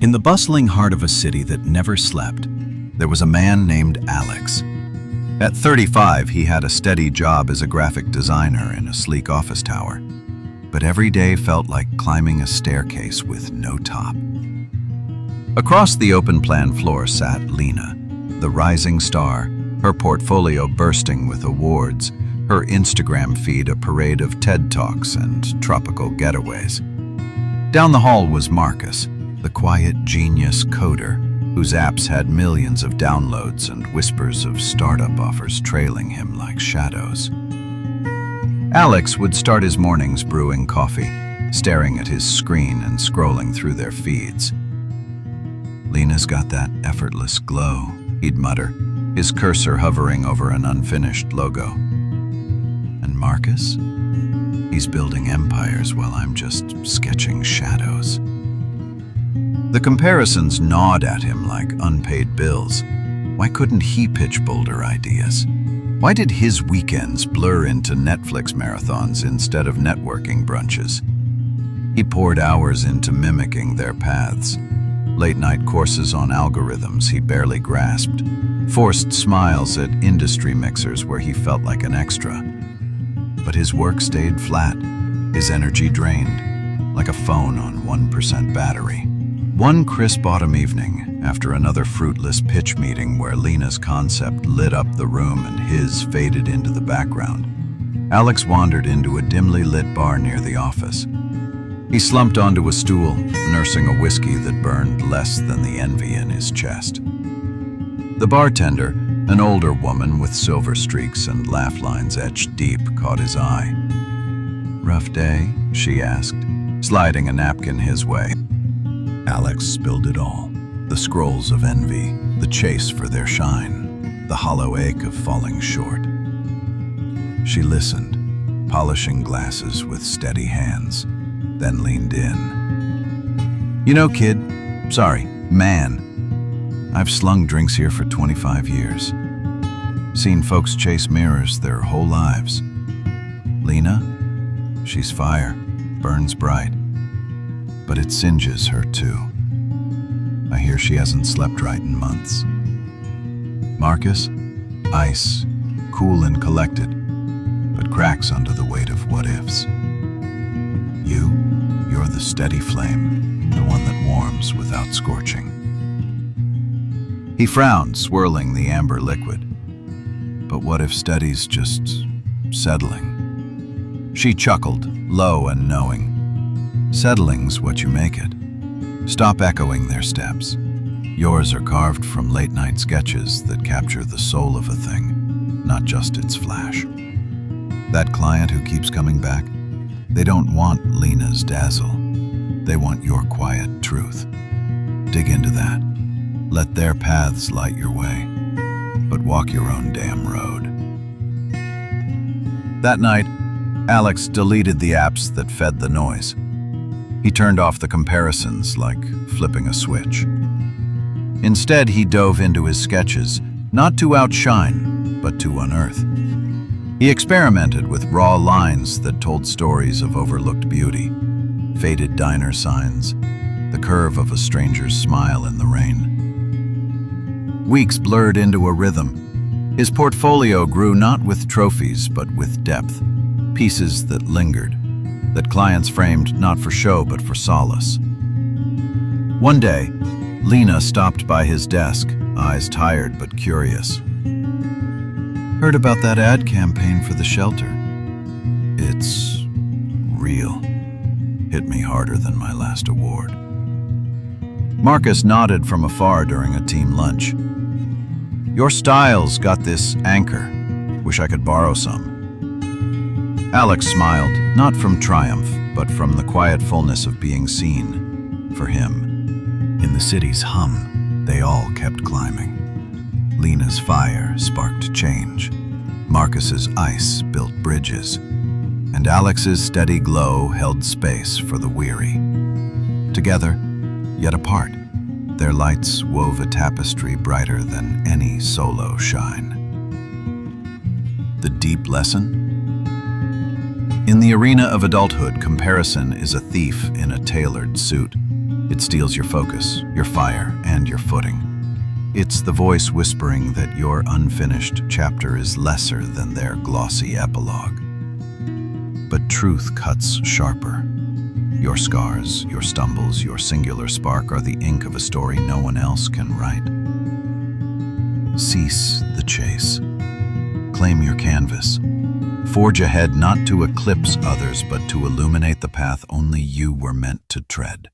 In the bustling heart of a city that never slept, there was a man named Alex. At 35, he had a steady job as a graphic designer in a sleek office tower. But every day felt like climbing a staircase with no top. Across the open-plan floor sat Lena, the rising star, her portfolio bursting with awards, her Instagram feed a parade of TED Talks and tropical getaways. Down the hall was Marcus, the quiet genius coder, whose apps had millions of downloads and whispers of startup offers trailing him like shadows. Alex would start his mornings brewing coffee, staring at his screen and scrolling through their feeds. "Lena's got that effortless glow," he'd mutter, his cursor hovering over an unfinished logo. "And Marcus? He's building empires while I'm just sketching shadows." The comparisons gnawed at him like unpaid bills. Why couldn't he pitch bolder ideas? Why did his weekends blur into Netflix marathons instead of networking brunches? He poured hours into mimicking their paths. Late-night courses on algorithms he barely grasped. Forced smiles at industry mixers where he felt like an extra. But his work stayed flat, his energy drained, like a phone on 1% battery. One crisp autumn evening, after another fruitless pitch meeting where Lena's concept lit up the room and his faded into the background, Alex wandered into a dimly lit bar near the office. He slumped onto a stool, nursing a whiskey that burned less than the envy in his chest. The bartender, an older woman with silver streaks and laugh lines etched deep, caught his eye. "Rough day?" she asked, sliding a napkin his way. Alex spilled it all. The scrolls of envy, the chase for their shine, the hollow ache of falling short. She listened, polishing glasses with steady hands, then leaned in. "You know, kid, sorry, man, I've slung drinks here for 25 years. Seen folks chase mirrors their whole lives. Lena, she's fire, burns bright. But it singes her too. I hear she hasn't slept right in months. Marcus, ice, cool and collected, but cracks under the weight of what-ifs. You're the steady flame, the one that warms without scorching." He frowned, swirling the amber liquid. "But what if steady's just settling?" She chuckled, low and knowing. "Settling's what you make it. Stop echoing their steps. Yours are carved from late-night sketches that capture the soul of a thing, not just its flash. That client who keeps coming back, they don't want Lena's dazzle. They want your quiet truth. Dig into that. Let their paths light your way, but walk your own damn road." That night, Alex deleted the apps that fed the noise. He turned off the comparisons like flipping a switch. Instead, he dove into his sketches, not to outshine, but to unearth. He experimented with raw lines that told stories of overlooked beauty, faded diner signs, the curve of a stranger's smile in the rain. Weeks blurred into a rhythm. His portfolio grew not with trophies, but with depth, pieces that lingered, that clients framed not for show but for solace. One day, Lena stopped by his desk, eyes tired but curious. "Heard about that ad campaign for the shelter. It's real. Hit me harder than my last award." Marcus nodded from afar during a team lunch. "Your style's got this anchor. Wish I could borrow some." Alex smiled, not from triumph, but from the quiet fullness of being seen. For him, in the city's hum, they all kept climbing. Lena's fire sparked change. Marcus's ice built bridges. And Alex's steady glow held space for the weary. Together, yet apart, their lights wove a tapestry brighter than any solo shine. The deep lesson? In the arena of adulthood, comparison is a thief in a tailored suit. It steals your focus, your fire, and your footing. It's the voice whispering that your unfinished chapter is lesser than their glossy epilogue. But truth cuts sharper. Your scars, your stumbles, your singular spark are the ink of a story no one else can write. Cease the chase. Claim your canvas. Forge ahead not to eclipse others, but to illuminate the path only you were meant to tread.